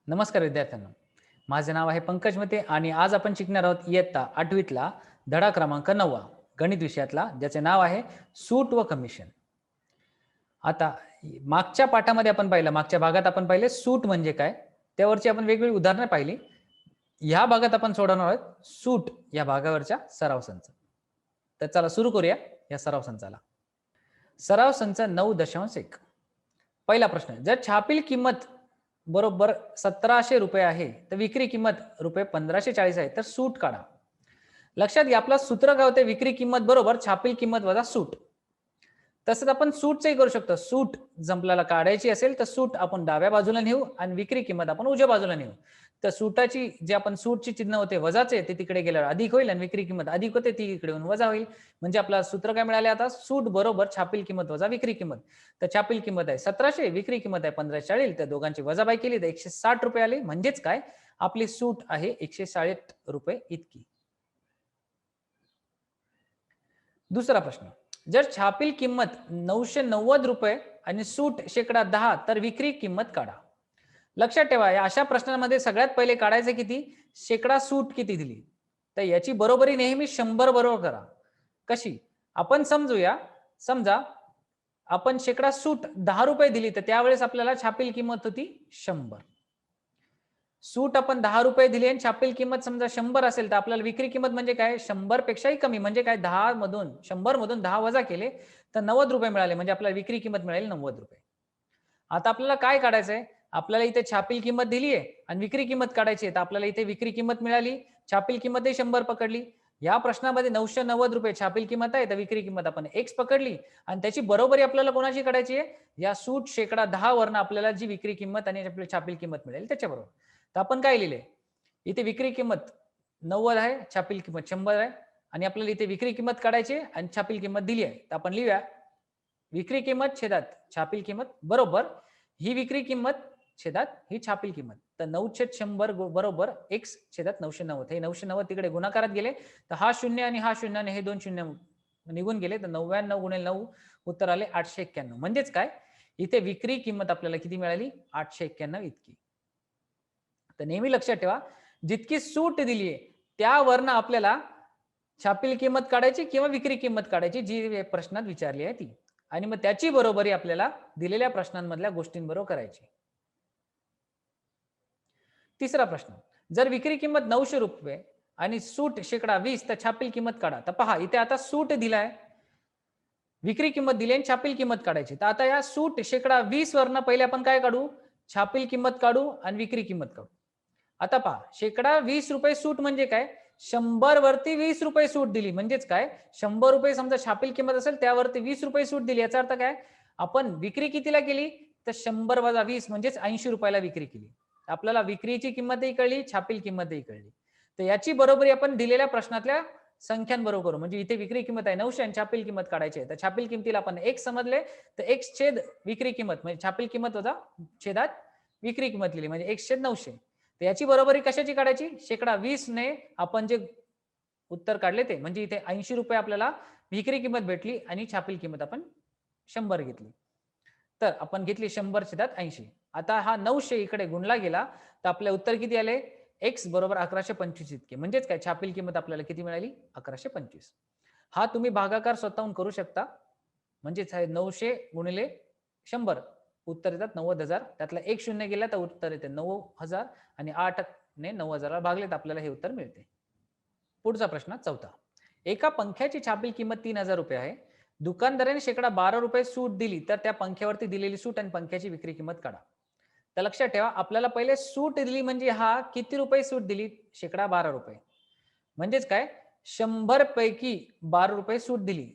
नमस्कार विद्यार्थ्यांनो, माझे नाव आहे पंकज मते आणि आज आपण शिकणार आहोत इयत्ता 8वीतला धडा क्रमांक 9 गणित विषयातला, ज्याचे नाव आहे सूट व कमिशन. आता मागच्या पाठामध्ये आपण पाहिलं, मागच्या भागात आपण पाहिले सूट म्हणजे काय, त्यावरची आपण वेगवेगळी उदाहरणं पाहिली. ह्या भागात आपण सोडवणार आहोत सूट या भागावरच्या सराव संच. तर चला सुरू करूया या सराव संचाला. सराव संच 9.1. पहिला प्रश्न, जर छापील किंमत बरोबर 1700 रुपये आहे तर विक्री किंमत रुपये 1540 आहे, तर सूट काढा. लक्षात घ्या, आपलं सूत्र काय होते, विक्री किंमत बरोबर छापील किंमत वजा सूट. तसंच आपण सूटचंही करू शकतो. सूट जर काढायची असेल तर सूट आपण डाव्या बाजूला नेऊ आणि विक्री किंमत आपण उजव्या बाजूला नेऊ. तर सूटाची जे आपण सूटची चिन्ह होते वजाचे, ते तिकडे गेल्यावर अधिक होईल आणि विक्री किंमत अधिक होते ती इकडे येऊन वजा होईल. म्हणजे आपला सूत्र काय मिळाले आता, सूट बरोबर छापील किंमत वजा विक्री किंमत. तर छापील किंमत आहे 1700, विक्री किंमत आहे 1540, तर दोघांची वजाबाई केली तर 160 रुपये आले. म्हणजेच काय, आपली सूट आहे 160 रुपये इतकी. दुसरा प्रश्न, जर छापील किंमत 990 रुपये आणि सूट -10%, तर विक्री किंमत काढा. लक्षात ठेवा, या अशा प्रश्नांमध्ये सगळ्यात पहिले काढायचं किती, शेकडा सूट किती दिली. तर याची बरोबरी नेहमी 100 बरोबर करा. कशी, आपण समजूया. समजा आपण शेकडा सूट 10 रुपये दिली, तर त्यावेळेस आपल्याला छापील किंमत होती 100. सूट आपण 10 रुपये दिली आणि छापील किंमत समजा 100 असेल, तर आपल्याला विक्री किंमत म्हणजे काय, 100 पेक्षाही कमी. म्हणजे काय, 10 मधून 100 मधून 10 वजा केले तर 90 रुपये मिळाले. म्हणजे आपल्याला विक्री किंमत मिळाली 90 रुपये. आता आपल्याला काय काढायचंय, आपल्याला इथे छापील किंमत दिली आहे आणि विक्री किंमत काढायची आहे. तर आपल्याला इथे विक्री किंमत मिळाली, छापील किंमतही 100 पकडली. या प्रश्नामध्ये 990 रुपये छापील किंमत आहे, तर विक्री किंमत आपण X पकडली आणि त्याची बरोबरी आपल्याला कोणाची काढायची आहे, या सूट शेकडा 10 वरनं आपल्याला जी विक्री किंमत आणि आपली छापील किंमत मिळेल त्याच्याबरोबर. तर आपण काय लिहिले, इथे विक्री किंमत 90 आहे, छापील किंमत 100 आहे आणि आपल्याला इथे विक्री किंमत काढायची आहे आणि छापील किंमत दिली आहे. तर आपण लिहूया, विक्री किंमत छेदात छापील किंमत बरोबर ही विक्री किंमत छेदात ही छापील किंमत. तर 9/100 बरोबर X छेदात 990. हे 990 तिकडे गुणाकारात गेले, तर हा शून्य आणि हा शून्य आणि हे दोन शून्य निघून गेले. तर 99 गुणिले 9 उत्तर आले 891. म्हणजेच काय, इथे विक्री किंमत आपल्याला किती मिळाली, 891 इतकी. तर नेहमी लक्षात ठेवा, जितकी सूट दिली आहे त्यावरनं आपल्याला छापील किंमत काढायची किंवा विक्री किंमत काढायची, जी प्रश्नात विचारली आहे ती. आणि मग त्याची बरोबरी आपल्याला दिलेल्या प्रश्नांमधल्या गोष्टींबरोबर करायची. तिसरा प्रश्न, जर विक्री किंमत 900 रुपये आणि सूट -20%, तर छापील किंमत काढा. तर पहा, इथे आता सूट दिलाय, विक्री किंमत दिली आणि छापील किंमत काढायची. तर आता या सूट -20% वरनं पहिले आपण काय काढू, छापील किंमत काढू आणि विक्री किंमत काढू. आता पहा, -20 रुपये सूट म्हणजे काय, 100 वरती 20 रुपये सूट दिली. म्हणजेच काय, 100 रुपये समजा छापील किंमत असेल, त्यावरती 20 रुपये सूट दिली. याचा अर्थ काय, आपण विक्री कितीला केली, तर 100 वजा 20 म्हणजेच 80 रुपयाला विक्री केली. आपल्याला विक्रीची किंमतही कळली, छापील किंमतही कळली. तर याची बरोबरी आपण दिलेल्या प्रश्नातल्या संख्यांबरोबर करू. म्हणजे इथे विक्री किंमत आहे 900 आणि छापील किंमत काढायची आहे. तर छापील किंमतीला आपण X समजले, तर X छेद विक्री किंमत म्हणजे छापील किंमत वजा छेदात विक्री किंमत लिहिली, म्हणजे X छेद 900. तर याची बरोबरी कशाची काढायची, -20 ने आपण जे उत्तर काढले ते, म्हणजे इथे 80 रुपये आपल्याला विक्री किंमत भेटली आणि छापील किंमत आपण 100 घेतली. तर आपण घेतली 100 छेदात 80. आता हा 900 इकडे गुणला गेला, तर आपले उत्तर किती आले, X बरोबर 1125 इतके. म्हणजेच काय, छापील किंमत आपल्याला किती मिळाली, 1125. हा तुम्ही भागाकार स्वतःहून करू शकता. म्हणजेच 900 गुणिले 100 उत्तर येतात 90,000. त्यातला एक शून्य गेला तर उत्तर येते 9,000 आणि 8 ने 9,000 भागले तर आपल्याला हे उत्तर मिळते. पुढचा प्रश्न चौथा, एका पंख्याची छापील किंमत 3,000 रुपये आहे. दुकानदाराने -12 रुपये सूट दिली, तर त्या पंख्यावरती दिलेली सूट आणि पंख्याची विक्री किंमत काढा. तर लक्षात ठेवा, आपल्याला पहिले सूट दिली म्हणजे हा किती रुपये सूट दिली, -12 रुपये. म्हणजेच काय, 100 पैकी 12 रुपये सूट दिली.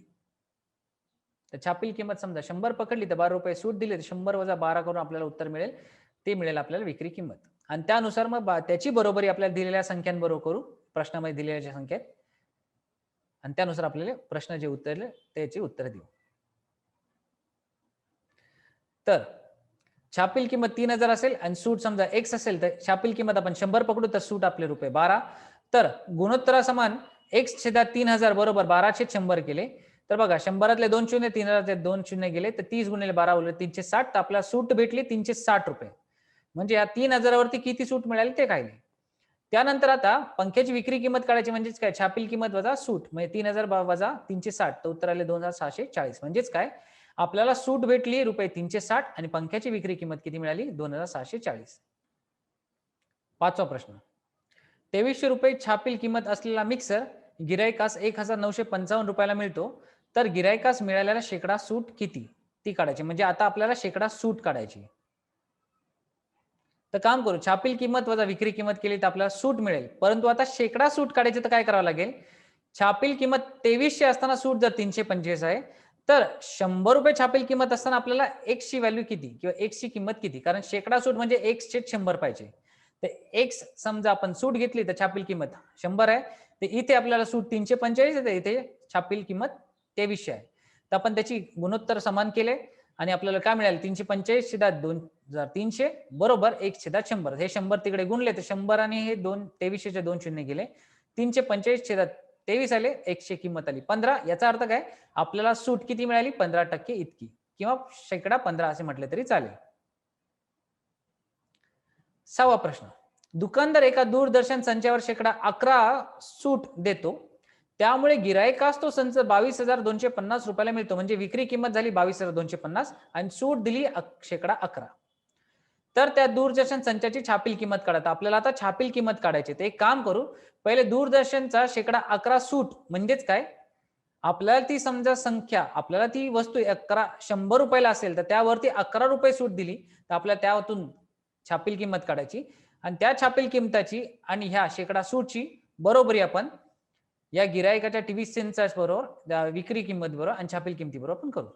तर छापील किंमत समजा 100 पकडली, तर 12 रुपये सूट दिली, तर 100 वजा 12 करून आपल्याला उत्तर मिळेल. ते मिळेल आपल्याला विक्री किंमत. आणि त्यानुसार मग त्याची बरोबरी आपल्याला दिलेल्या संख्यांबरोबर करू, प्रश्नामध्ये दिलेल्या संख्येत, आणि त्यानुसार आपल्याला प्रश्न जे उत्तरले त्याची उत्तर देऊ. तर छापील किंमत 3,000 असेल आणि सूट समजा X असेल, तर छापील किंमत आपण 100 पकडू, तर सूट आपले रुपये 12. तर गुणोत्तरासमान X छेदात 3,000 बरोबर 12/100 केले. तर बघा, 100तले 2 शून्य, 3,000 2 शून्य गेले, तर 30 गुणिले 12 उरले 360. तर आपल्याला सूट भेटली 360 रुपये. म्हणजे या 3,000 वरती किती सूट मिळाली ते काय नाही. त्यानंतर आता पंख्याची विक्री किंमत काढायची म्हणजेच काय, छापील किंमत वजा सूट, म्हणजे 3,000 वजा 360, तर उत्तर आले 2,640. म्हणजेच काय, आपल्याला सूट भेटली रुपये 360 आणि पंख्याची विक्री किंमत किती मिळाली, 2,640. पाचवा प्रश्न, 2300 रुपये छापील किंमत असलेला मिक्सर गिराईकास 1,955 रुपयाला मिळतो, तर गिराईकास मिळालेला शेकडा सूट किती, ती काढायची. म्हणजे आता आपल्याला शेकडा सूट काढायची. तर काम करू, छापील किंमत वजा विक्री किंमत केली तर आपल्याला सूट मिळेल, परंतु आता शेकडा सूट काढायची तर काय करावं लागेल, छापील किंमत 2300 असताना सूट जर 325 आहे, तर 100 रुपये छापील किंमत असताना आपल्याला एक्स ची व्हॅल्यू किती किंवा एक्स ची किंमत किती, कारण शेकडा सूट म्हणजे एक्स छेद 100 पाहिजे. तर एक्स समजा आपण सूट घेतली तर छापील किंमत 100 आहे, तर इथे आपल्याला सूट 345 आहे, इथे छापील किंमत 2300 आहे. तर आपण त्याची गुणोत्तर समान केले आणि आपल्याला काय मिळालं, 345 छेदात 2300 बरोबर 1/100. हे 100 तिकडे गुणले तर 100 आणि हे 2300चे 2 शून्य गेले, 345 छेदात 23 आले, 100 किंमत आली 15. याचा अर्थ काय, आपल्याला सूट किती मिळाली, 15% इतकी, किंवा शेकडा 15 असे म्हटले तरी चालेल. 6वा प्रश्न, दुकानदार एका दूरदर्शन संचावर शेकडा 11 सूट देतो, त्यामुळे गिराईकास तो संच 22,250 रुपयाला मिळतो. म्हणजे विक्री किंमत झाली 22,250 आणि सूट दिली शेकडा 11. तर त्या दूरदर्शन संचाची छापील किंमत काढा. आपल्याला आता छापील किंमत काढायची. तर एक काम करू, पहिले दूरदर्शनचा शेकडा 11 सूट म्हणजेच काय, आपल्याला ती समजा संख्या, आपल्याला ती वस्तू 100 रुपयाला असेल तर त्यावरती 11 रुपये सूट दिली, तर आपल्याला त्यातून छापील किंमत काढायची आणि त्या छापील किंमताची आणि ह्या शेकडा सूटची बरोबरी आपण या गिरायकाच्या टीव्ही सेन्सर्स बरोबर, विक्री किंमत बरोबर आणि छापील किंमती बरोबर आपण करू.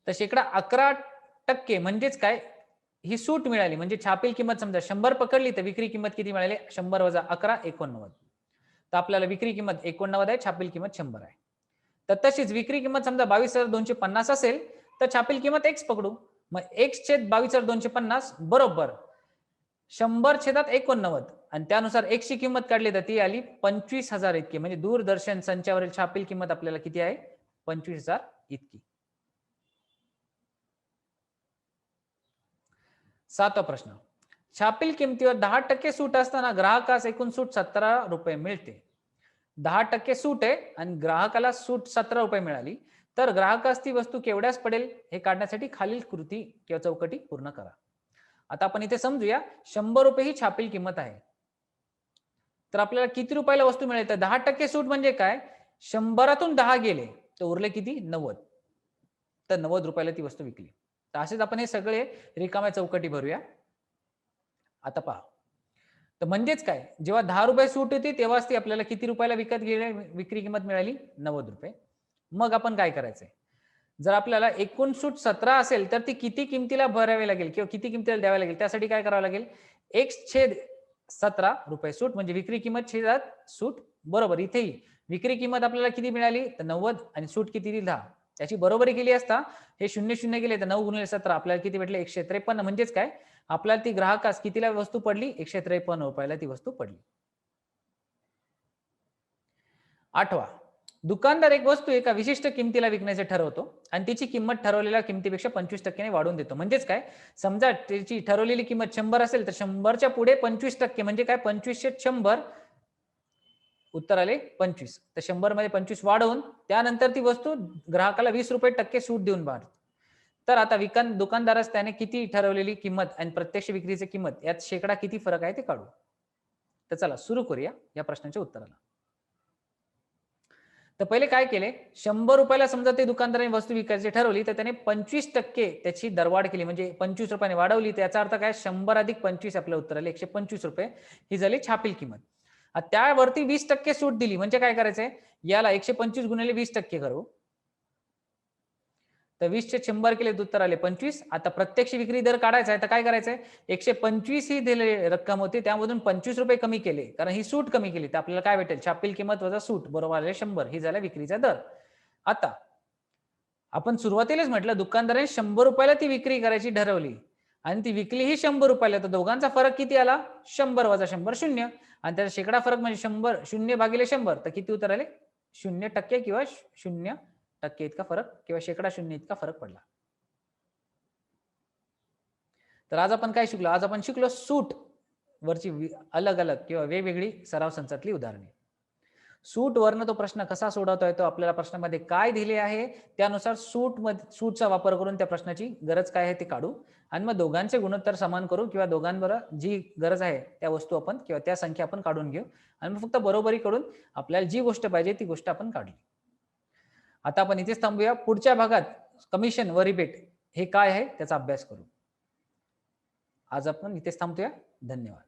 तर शेकडा 11% म्हणजेच काय, ही सूट मिळाली. म्हणजे छापील किंमत समजा 100 पकडली तर विक्री किंमत किती मिळाली, 100 वजा 11 89. तर आपल्याला विक्री किंमत 89 आहे, छापील किंमत 100 आहे. तर तशीच विक्री किंमत समजा 22,250 असेल तर छापील किंमत एक्स पकडू. मग एक्स छेद 22,250 बरोबर 100 छेदात 89 आणि त्यानुसार एक्स ची किंमत काढली तर ती आली 25,000 इतकी. म्हणजे दूरदर्शन संचावरील छापील किंमत आपल्याला किती आहे, 25,000 इतकी. 7वा प्रश्न, छापील किमतीवर 10% सूट असताना ग्राहकास एकूण सूट 17 रुपये मिळते. 10% सूट आहे आणि ग्राहकाला सूट 17 रुपये मिळाली, तर ग्राहकास ती वस्तू केवढ्यास पडेल हे काढण्यासाठी खालील कृती किंवा चौकटी पूर्ण करा. आता आपण इथे समजूया, 100 रुपये ही छापील किंमत आहे, तर आपल्याला किती रुपयाला वस्तू मिळेल, तर 10% सूट म्हणजे काय, 100तून 10 गेले तर उरले किती, 90. तर 90 रुपयाला ती वस्तू विकली. तर असेच आपण हे सगळे रिकाम्या चौकटी भरूया. आता पहा, तर म्हणजेच काय, जेव्हा 10 रुपये सूट होती तेव्हाच ती आपल्याला किती रुपयाला विकत गेली, विक्री किंमत मिळाली 90 रुपये. मग आपण काय करायचंय, जर आपल्याला एकूण सूट 17 असेल तर ती किती किमतीला भरावी लागेल किंवा किती किमतीला द्यावी लागेल, त्यासाठी काय करावं लागेल, एक्स छेद 17 रुपये सूट म्हणजे विक्री किंमत छेदात सूट बरोबर. इथेही विक्री किंमत आपल्याला किती मिळाली, तर 90 आणि सूट किती दिली 10, त्याची बरोबरी केली असता हे 0 गेले तर 9 गुणिले 17 आपल्याला किती भेटले, 153. म्हणजेच काय, आपल्याला ती ग्राहकास कितीला वस्तू पडली, 153 रुपयाला ती वस्तू पडली. 8वा, दुकानदार एक वस्तू एका विशिष्ट किमतीला विकण्याचे ठरवतो आणि तिची किंमत ठरवलेल्या किमतीपेक्षा 25% वाढवून देतो. म्हणजेच काय, समजा त्याची ठरवलेली किंमत 100 असेल तर 100च्या पुढे 25% म्हणजे काय, 25/100, उत्तर आले 25. तर 100 मध्ये 25 वाढवून त्यानंतर ती वस्तू ग्राहकाला 20 रुपये टक्के सूट देऊन बाहेर. तर आता दुकानदारास त्याने किती ठरवलेली किंमत आणि प्रत्यक्ष विक्रीची किंमत यात शेकडा किती फरक आहे ते काढू. तर चला सुरू करूया या प्रश्नाच्या उत्तराला. तर पहिले काय केले, 100 रुपयाला समजा ते दुकानदाराने वस्तू विकायची ठरवली तर त्याने 25% त्याची दरवाढ केली, म्हणजे 25 रुपयाने वाढवली. त्याचा अर्थ काय, 100 अधिक 25 आपल्या उत्तर आले 125 रुपये, ही झाली छापील किंमत. त्यावरती 20% सूट दिली, म्हणजे काय करायचंय, याला 125 गुणिले 20% करू. तर 20/100 केले तर उत्तर आले 25. आता प्रत्यक्ष विक्री दर काढायचा आहे तर काय करायचंय, 125 ही दिलेली रक्कम होती, त्यामधून 25 रुपये कमी केले कारण ही सूट कमी केली, तर आपल्याला काय भेटेल, छापील किंमत वजा सूट बरोबर आले 100. ही झाला विक्रीचा दर. आता आपण सुरुवातीलाच म्हटलं, दुकानदाराने 100 रुपयाला ती विक्री करायची ठरवली आणि ती विकली ही 100 रुपयाला, तर दोघांचा फरक किती आला, 100 वजा 100 0, आणि त्याचा शेकडा फरक म्हणजे 100 0 भागिले 100, तर किती उत्तर आले, 0% किंवा 0% इतका फरक किंवा शेकडा 0 इतका फरक पडला. तर आज आपण काय शिकलो? आज आपण शिकलो सूट वरची अलग अलग किंवा वेगवेगळी सराव संचातली उदाहरणे. सूट वरनं तो प्रश्न कसा सोडवता येतो, आपल्याला प्रश्नामध्ये काय दिले आहे त्यानुसार सूटचा वापर करून त्या प्रश्नाची गरज काय आहे ते काढू आणि मग दोघांचे गुणोत्तर समान करू किंवा दोघांबरोबर जी गरज आहे त्या वस्तू आपण किंवा त्या संख्या आपण काढून घेऊ आणि मग फक्त बरोबरी करून आपल्याला जी गोष्ट पाहिजे ती गोष्ट आपण काढली. आता आपण इथेच थांबूया. पुढच्या भागात कमिशन व रिबेट हे काय आहे त्याचा अभ्यास करू. आज आपण इथेच थांबतोया. धन्यवाद.